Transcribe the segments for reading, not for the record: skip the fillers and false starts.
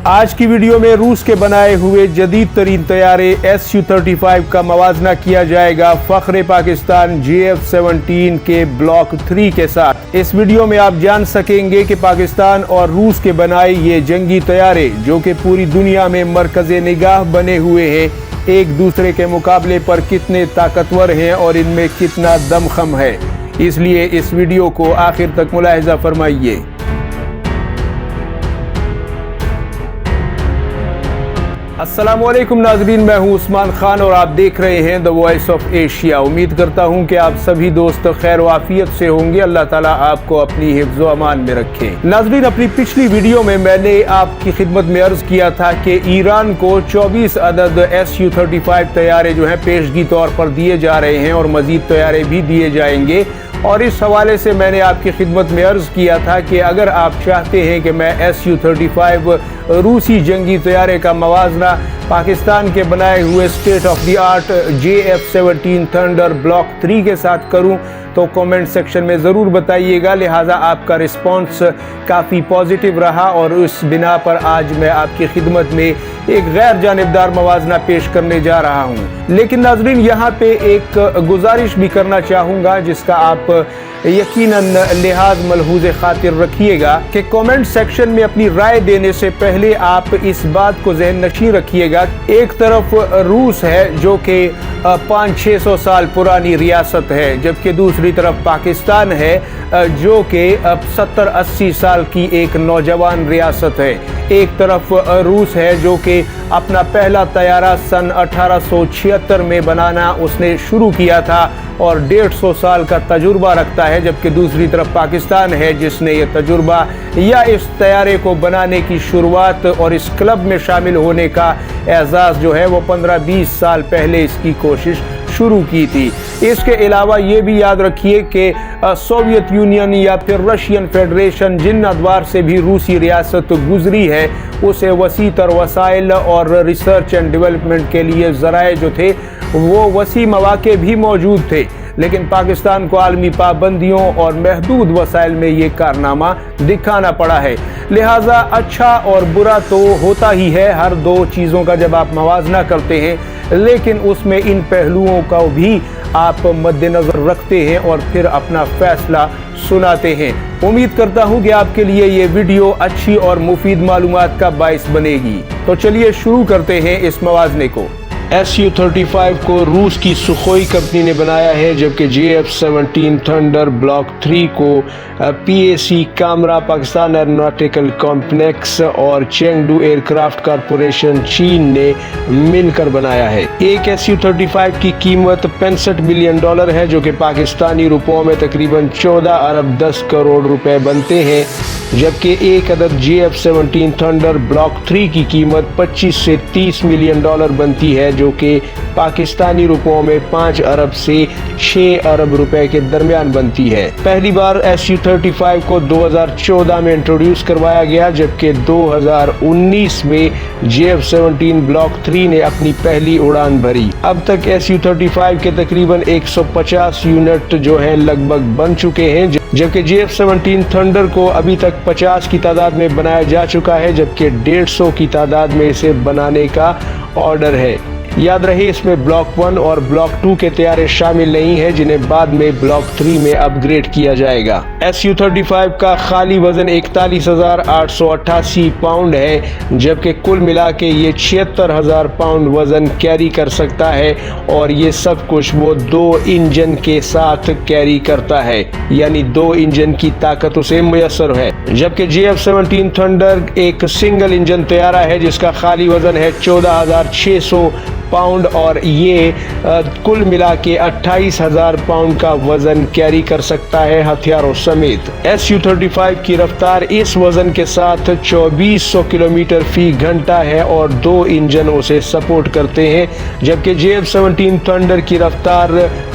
आज की वीडियो में रूस के बनाए हुए जदीद तरीन तैयारे Su-35 का मवाजना किया जाएगा फख्रे पाकिस्तान JF-17 के ब्लॉक 3 के साथ। इस वीडियो में आप जान सकेंगे कि पाकिस्तान और रूस के बनाए ये जंगी तैयारे, जो कि पूरी दुनिया में मरकज़े निगाह बने हुए हैं, एक दूसरे के मुकाबले पर कितने ताकतवर हैं और इनमें कितना दमखम है। इसलिए इस वीडियो को आखिर तक मुलाहिजा फरमाइए। अस्सलामुअलैकुम नाजरीन, मैं हूं उस्मान खान और आप देख रहे हैं द वॉइस ऑफ एशिया। उम्मीद करता हूं कि आप सभी दोस्त खैर वाफियत से होंगे। अल्लाह ताला आपको अपनी हिफ्ज़ व अमान में रखे। नाजरीन, अपनी पिछली वीडियो में मैंने आपकी खिदमत में अर्ज किया था कि ईरान को 24 अदद Su-35 तैयारे जो हैं पेशगी तौर पर दिए जा रहे हैं और मजीद तैयारे भी दिए जाएंगे। और इस हवाले से मैंने आपकी खिदमत में अर्ज किया था कि अगर आप चाहते हैं कि मैं Su-35 रूसी जंगी तैयारे का मवाजना पाकिस्तान के बनाए हुए state of the art JF-17 thunder block 3 के साथ करूं, तो कमेंट सेक्शन में ज़रूर बताइएगा। लिहाजा आपका रिस्पांस काफ़ी पॉजिटिव रहा और उस बिना पर आज मैं आपकी खिदमत में एक गैर जानिबदार मवाजना पेश करने जा रहा हूं। लेकिन नाजरीन, यहाँ पे एक गुजारिश भी करना चाहूँगा जिसका आप यकीनन लिहाज मलहूज़ खातिर रखिएगा कि कमेंट सेक्शन में अपनी राय देने से पहले आप इस बात को जहन नशीं रखिएगा। एक तरफ रूस है जो कि 500-600 साल पुरानी रियासत है, जबकि दूसरी तरफ पाकिस्तान है जो कि 70-80 साल की एक नौजवान रियासत है। एक तरफ रूस है जो कि अपना पहला तैयारा सन 1876 में बनाना उसने शुरू किया था और 150 साल का तजुर्बा रखता है, जबकि दूसरी तरफ पाकिस्तान है जिसने ये तजुर्बा या इस तैयारे को बनाने की शुरुआत और इस क्लब में शामिल होने का एजाज़ जो है वो 15-20 साल पहले इसकी कोशिश शुरू की थी। इसके अलावा ये भी याद रखिए कि सोवियत यूनियन या फिर रशियन फेडरेशन जिन अदवार से भी रूसी रियासत गुजरी है, उसे वसी तर वसाइल और रिसर्च एंड डेवलपमेंट के लिए ज़राए जो थे वो वसी मौके भी मौजूद थे, लेकिन पाकिस्तान को आलमी पाबंदियों और महदूद वसाइल में ये कारनामा दिखाना पड़ा है। लिहाजा अच्छा और बुरा तो होता ही है हर दो चीज़ों का जब आप मवाजना करते हैं, लेकिन उसमें इन पहलुओं का भी आप मद्देनज़र रखते हैं और फिर अपना फैसला सुनाते हैं। उम्मीद करता हूं कि आपके लिए ये वीडियो अच्छी और मुफीद मालूमात का बाइस बनेगी। तो चलिए शुरू करते हैं इस मवाजने को। Su-35 को रूस की सुखोई कंपनी ने बनाया है, जबकि JF-17 थंडर ब्लॉक 3 को PAC Kamra Pakistan aeronautical complex और चेंगडू एयरक्राफ्ट कॉरपोरेशन चीन ने मिलकर बनाया है। एक Su-35 की कीमत $65 मिलियन है, जो कि पाकिस्तानी रुपयों में तकरीबन 14 अरब 10 करोड़ रुपए बनते हैं, जबकि एक अदद JF-17 थंडर ब्लॉक 3 की कीमत 25 से 30 मिलियन बनती है, जो कि पाकिस्तानी रुपयों में 5 अरब से 6 अरब रुपए के दरमियान बनती है। पहली बार Su-35 को 2014 में इंट्रोड्यूस करवाया गया, जबकि 2019 में JF-17 ब्लॉक 3 ने अपनी पहली उड़ान भरी। अब तक Su-35 के तकरीबन 150 यूनिट जो है लगभग बन चुके हैं, जबकि JF-17 थंडर को अभी तक 50 की तादाद में बनाया जा चुका है, जबकि 150 की तादाद में इसे बनाने का ऑर्डर है। याद रहे, इसमें ब्लॉक 1 और ब्लॉक 2 के तैयारे शामिल नहीं है, जिन्हें बाद में ब्लॉक 3 में अपग्रेड किया जाएगा। Su-35 का खाली वजन 41,888 पाउंड है, जबकि कुल मिला के ये 76,000 पाउंड वजन कैरी कर सकता है और ये सब कुछ वो 2 इंजन के साथ कैरी करता है, यानी 2 इंजन की ताकत उसे मुयस्सर है। जबकि JF-17 थंडर एक सिंगल इंजन तैयारा है जिसका खाली वजन है 14,600 पाउंड और ये कुल मिला के 28,000 पाउंड का वजन कैरी कर सकता है हथियारों समेत। Su-35 की रफ्तार इस वजन के साथ 2400 किलोमीटर फी घंटा है और 2 इंजन उसे सपोर्ट करते हैं, जबकि JF-17 थंडर की रफ्तार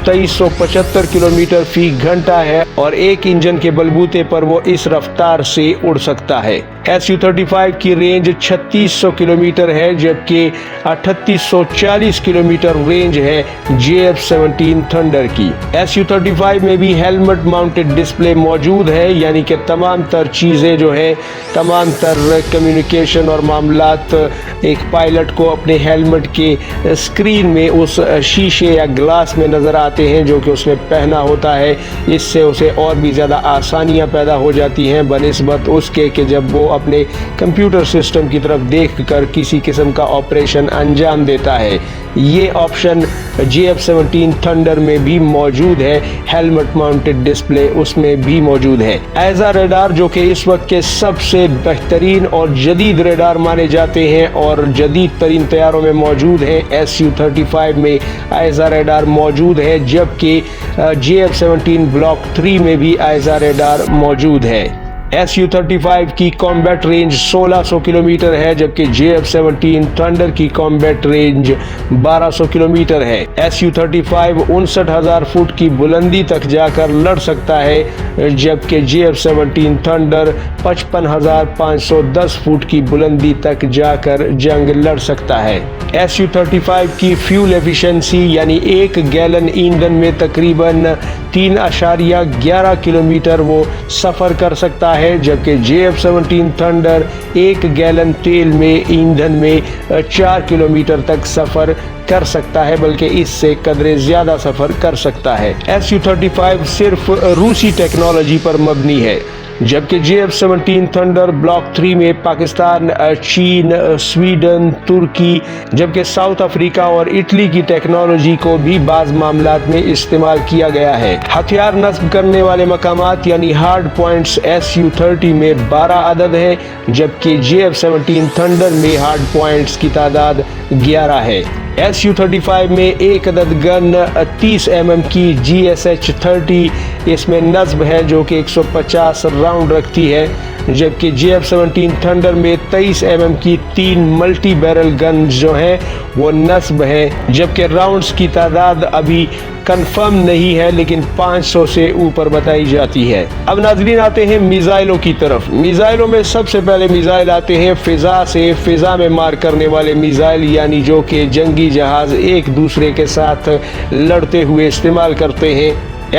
2375 किलोमीटर फी घंटा है और एक इंजन के बलबूते पर वो इस रफ्तार से उड़ सकता है। Su-35 की रेंज 3600 किलोमीटर है, जबकि 3840 40 किलोमीटर रेंज है JF-17 थंडर की। Su-35 में भी हेलमेट माउंटेड डिस्प्ले मौजूद है, यानी कि तमाम तर चीज़ें जो है, तमाम तर कम्युनिकेशन और मामलात एक पायलट को अपने हेलमेट के स्क्रीन में उस शीशे या ग्लास में नज़र आते हैं जो कि उसने पहना होता है। इससे उसे और भी ज़्यादा आसानियाँ पैदा हो जाती हैं बनिस्बत उसके कि जब वो अपने कंप्यूटर सिस्टम की तरफ देखकर किसी किस्म का ऑपरेशन अंजाम देता है। ये ऑप्शन JF-17 थंडर में भी मौजूद है, हेलमेट माउंटेड डिस्प्ले उसमें भी मौजूद है। ऐज़ा रडार जो कि इस वक्त के सबसे बेहतरीन और जदीद रडार माने जाते हैं और जदीद तरीन तैयारों में मौजूद है। Su-35 में ऐज़ा रडार मौजूद है, जबकि JF-17 ब्लॉक 3 में भी ऐज़ा रडार मौजूद है। Su-35 की कॉम्बैट रेंज 1600 किलोमीटर है, जबकि JF-17 थंडर की कॉम्बैट रेंज 1200 किलोमीटर है। Su-35 59,000 फुट की बुलंदी तक जाकर लड़ सकता है, जबकि JF-17 थंडर 55,510 फुट की बुलंदी तक जाकर जंग लड़ सकता है। Su-35 की फ्यूल एफिशिएंसी यानी 1 गैलन ईंधन में तकरीबन 3.11 किलोमीटर वो सफ़र कर सकता है, जबकि JF-17 थंडर 1 गैलन तेल में ईंधन में 4 किलोमीटर तक सफ़र कर सकता है, बल्कि इससे कदरे ज़्यादा सफ़र कर सकता है। Su-35 सिर्फ रूसी टेक्नोलॉजी पर मबनी है, जबकि JF-17 थंडर ब्लॉक 3 में पाकिस्तान, चीन, स्वीडन, तुर्की, जबकि साउथ अफ्रीका और इटली की टेक्नोलॉजी को भी बाज़ मामलात में इस्तेमाल किया गया है। हथियार नस्ब करने वाले मकामात यानी हार्ड पॉइंट्स Su-30 में 12 अदद है, जबकि JF-17 थंडर में हार्ड पॉइंट्स की तादाद 11 है। Su-35 में एक अदद गन 30 mm की GSH-30 इसमें नस्ब है, जो कि 150 राउंड रखती है, जबकि JF-17 थंडर में 23 mm की 3 मल्टी बैरल गन जो है वो नस्ब है, जबकि राउंड्स की तादाद अभी कंफर्म नहीं है, लेकिन 500 से ऊपर बताई जाती है। अब नाज़रीन आते हैं मिसाइलों की तरफ। मिसाइलों में सबसे पहले मिसाइल आते हैं फ़िज़ा से। फ़िज़ा में मार करने वाले मिसाइल यानी जो कि जंगी जहाज़ एक दूसरे के साथ लड़ते हुए इस्तेमाल करते हैं।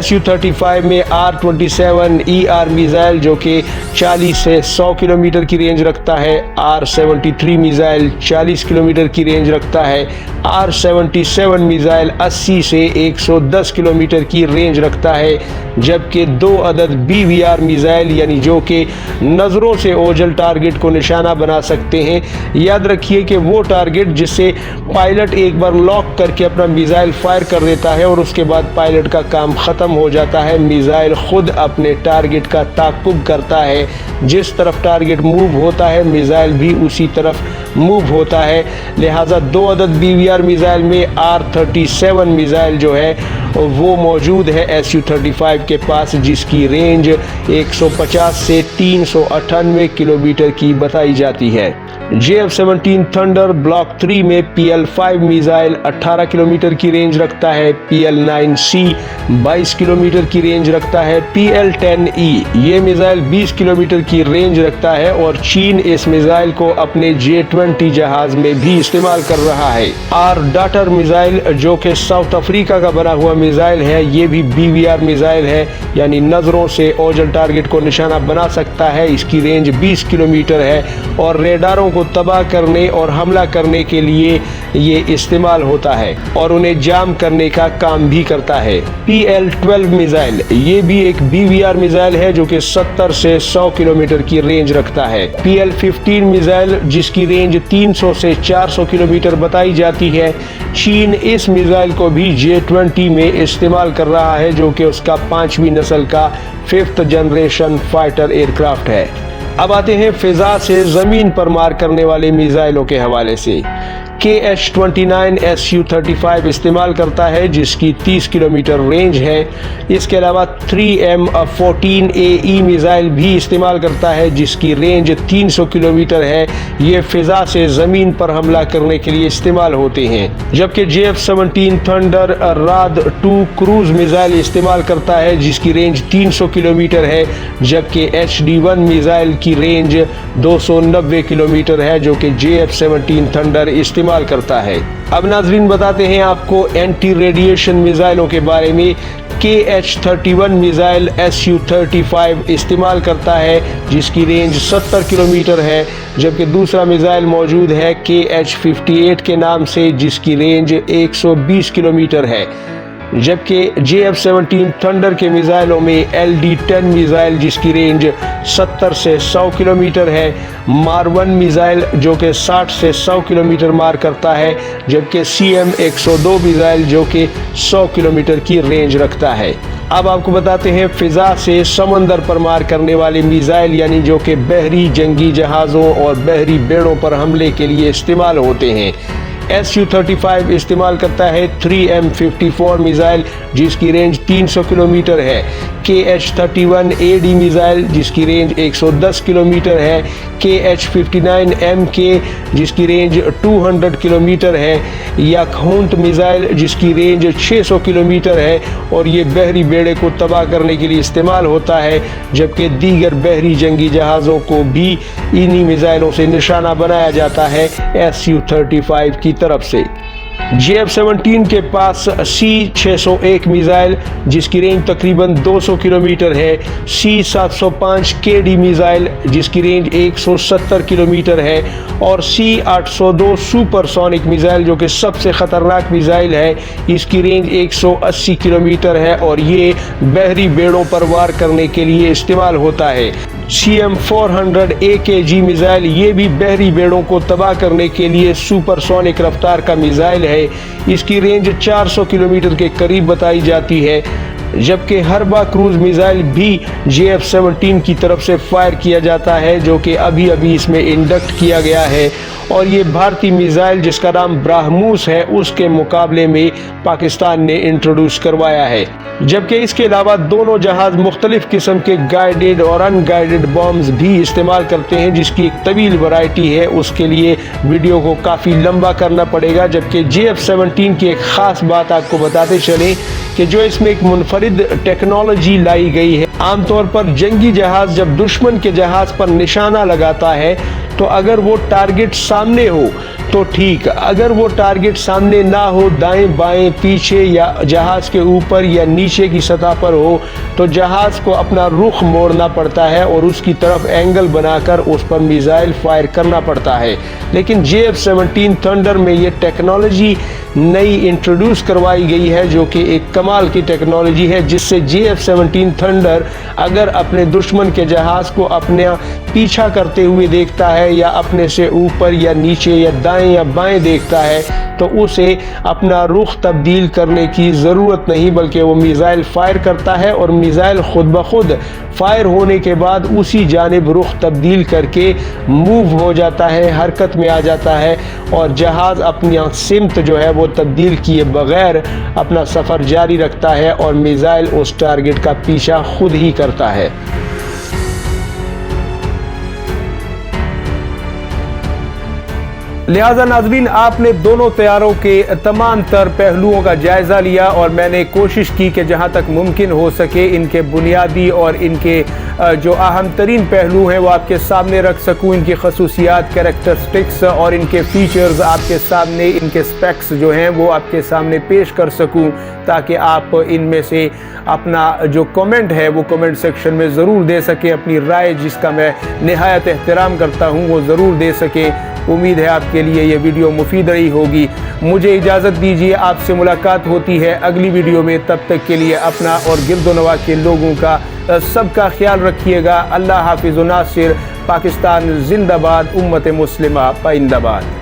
Su-35 में R-27 ER मिसाइल जो कि 40 से 100 किलोमीटर की रेंज रखता है। R-73 मिसाइल 40 किलोमीटर की रेंज रखता है। R-77 मिसाइल 80 से 110 किलोमीटर की रेंज रखता है, जबकि 2 अदद BVR मिसाइल यानी जो कि नज़रों से ओझल टारगेट को निशाना बना सकते हैं। याद रखिए कि वो टारगेट जिससे पायलट एक बार लॉक करके अपना मिसाइल फायर कर देता है और उसके बाद पायलट का काम ख़त्म हो जाता है। मिसाइल खुद अपने टारगेट का ताक़ुब करता है, जिस तरफ टारगेट मूव होता है मिसाइल भी उसी तरफ मूव होता है। लिहाजा 2 अदद BVR मिसाइल में R-37 मिसाइल जो है वो मौजूद है Su-35 के पास, जिसकी रेंज 150 से 398 किलोमीटर की बताई जाती है। JF-17 थंडर ब्लॉक 3 में PL-5 मिसाइल 18 किलोमीटर की रेंज रखता है। PL-9C 22 किलोमीटर की रेंज रखता है। PL-10E ये मिसाइल 20 किलोमीटर की रेंज रखता है और चीन इस मिसाइल को अपने J-20 जहाज में भी इस्तेमाल कर रहा है। R-डाटर मिसाइल जो कि साउथ अफ्रीका का बना हुआ मिसाइल है, ये भी BVR मिसाइल है, यानी नज़रों से ओझल टारगेट को निशाना बना सकता है। इसकी रेंज 20 किलोमीटर है और रेडारों को तबाह करने और हमला करने के लिए ये इस्तेमाल होता है और उन्हें जाम करने का काम भी करता है। PL-12 मिसाइल ये भी एक BVR मिसाइल है जो कि 70 से 100 किलोमीटर की रेंज रखता है। PL-15 मिसाइल जिसकी रेंज 300 से 400 किलोमीटर बताई जाती है। चीन इस मिसाइल को भी J-20 में इस्तेमाल कर रहा है, जो कि उसका 5वीं नस्ल का 5th जनरेशन फाइटर एयरक्राफ्ट है। अब आते हैं फ़िज़ा से ज़मीन पर मार करने वाले मिसाइलों के हवाले से। KH-29 Su-35 इस्तेमाल करता है, जिसकी 30 किलोमीटर रेंज है। इसके अलावा 3M14AE मिसाइल भी इस्तेमाल करता है, जिसकी रेंज 300 किलोमीटर है। ये फ़िज़ा से ज़मीन पर हमला करने के लिए इस्तेमाल होते हैं। जबकि JF-17 thunder RAD-2 cruise missile इस्तेमाल करता है, जिसकी रेंज 300 किलोमीटर है, जबकि HD-1 मिसाइल की रेंज 290 किलोमीटर है, जो कि JF-17 थंडर इस्तेमाल इस्तेमाल करता है। अब नाजरीन बताते हैं आपको एंटी रेडिएशन मिसाइलों के बारे में। KH-31 मिसाइल Su-35 इस्तेमाल करता है जिसकी रेंज 70 किलोमीटर है, जबकि दूसरा मिसाइल मौजूद है KH-58 के नाम से जिसकी रेंज 120 किलोमीटर है। जबकि JF-17 थंडर के मिसाइलों में LD-10 मिसाइल जिसकी रेंज 70 से 100 किलोमीटर है, मार-1 मिसाइल जो कि 60 से 100 किलोमीटर मार करता है, जबकि CM-102 मिसाइल जो कि 100 किलोमीटर की रेंज रखता है। अब आपको बताते हैं फिजा से समंदर पर मार करने वाले मिसाइल यानी जो कि बहरी जंगी जहाज़ों और बहरी बेड़ों पर हमले के लिए इस्तेमाल होते हैं। Su-35 इस्तेमाल करता है 3M54 मिसाइल जिसकी रेंज 300 किलोमीटर है, KH-31 AD मिसाइल जिसकी रेंज 110 किलोमीटर है, KH-59MK जिसकी रेंज 200 किलोमीटर है, याकहुंट मिसाइल जिसकी रेंज 600 किलोमीटर है और ये बहरी बेड़े को तबाह करने के लिए इस्तेमाल होता है, जबकि दीगर बहरी जंगी जहाज़ों को भी इन्हीं मिसाइलों से निशाना बनाया जाता है Su-35 की तरफ से। JF-17 के पास C-601 मिसाइल जिसकी रेंज तकरीबन 200 किलोमीटर है, C-705 KD मिसाइल जिसकी रेंज 170 किलोमीटर है और C-802 सुपरसोनिक मिसाइल जो कि सबसे ख़तरनाक मिसाइल है, इसकी रेंज 180 किलोमीटर है और ये बहरी बेड़ों पर वार करने के लिए इस्तेमाल होता है। CM-400 AKG मिसाइल ये भी बहरी बेड़ों को तबाह करने के लिए सुपरसोनिक रफ्तार का मिसाइल है, इसकी रेंज 400 किलोमीटर के करीब बताई जाती है। जबकि हरबा क्रूज मिसाइल भी JF-17 की तरफ से फायर किया जाता है जो कि अभी इसमें इंडक्ट किया गया है और ये भारतीय मिसाइल जिसका नाम ब्राह्मोस है उसके मुकाबले में पाकिस्तान ने इंट्रोड्यूस करवाया है। जबकि इसके अलावा दोनों जहाज मुख्तलिफ किस्म के गाइडेड और अनगाइडेड बॉम्ब्स भी इस्तेमाल करते हैं जिसकी एक तवील वैरायटी है, उसके लिए वीडियो को काफ़ी लंबा करना पड़ेगा। जबकि JF-17 की एक ख़ास बात आपको बताते चलें कि जो इसमें एक मुनफरिद टेक्नोलॉजी लाई गई है। आमतौर पर जंगी जहाज जब दुश्मन के जहाज पर निशाना लगाता है तो अगर वो टारगेट सामने हो तो ठीक, अगर वो टारगेट सामने ना हो, दाएं बाएं पीछे या जहाज के ऊपर या नीचे की सतह पर हो तो जहाज को अपना रुख मोड़ना पड़ता है और उसकी तरफ एंगल बनाकर उस पर मिसाइल फायर करना पड़ता है। लेकिन JF-17 थंडर में ये टेक्नोलॉजी नई इंट्रोड्यूस करवाई गई है जो कि एक कमाल की टेक्नोलॉजी है, जिससे JF-17 थंडर अगर अपने दुश्मन के जहाज को अपने पीछा करते हुए देखता है या अपने से ऊपर या नीचे या दाएं या बाएं देखता है तो उसे अपना रुख तब्दील करने की ज़रूरत नहीं, बल्कि वो मिसाइल फायर करता है और मिसाइल खुद ब खुद फायर होने के बाद उसी जानिब रुख तब्दील करके मूव हो जाता है, हरकत में आ जाता है और जहाज़ अपनी सिमत जो है वो तब्दील किए बगैर अपना सफ़र जारी रखता है और मिसाइल उस टारगेट का पीछा खुद ही करता है। लिहाजा नाजरीन आपने दोनों तैयारों के तमाम तर पहलुओं का जायज़ा लिया और मैंने कोशिश की कि जहाँ तक मुमकिन हो सके इनके बुनियादी और इनके जो अहम तरीन पहलू हैं वो आपके सामने रख सकूँ, इनकी खसूसियात, कैरेक्टरिस्टिक्स और इनके फ़ीचर्स आपके सामने, इनके स्पेक्स जो हैं वो आपके सामने पेश कर सकूँ, ताकि आप इनमें से अपना जो कमेंट है वो कमेंट सेक्शन में ज़रूर दे सकें, अपनी राय जिसका मैं निहायत एहतराम करता हूँ वो ज़रूर दे सकें। उम्मीद है आपके लिए ये वीडियो मुफीद रही होगी। मुझे इजाज़त दीजिए, आपसे मुलाकात होती है अगली वीडियो में। तब तक के लिए अपना और गिरदोनवा के लोगों का सबका ख्याल रखिएगा। अल्लाह हाफिज़ व नासिर। पाकिस्तान जिंदाबाद, उम्मत मुस्लिमा पाइंदाबाद।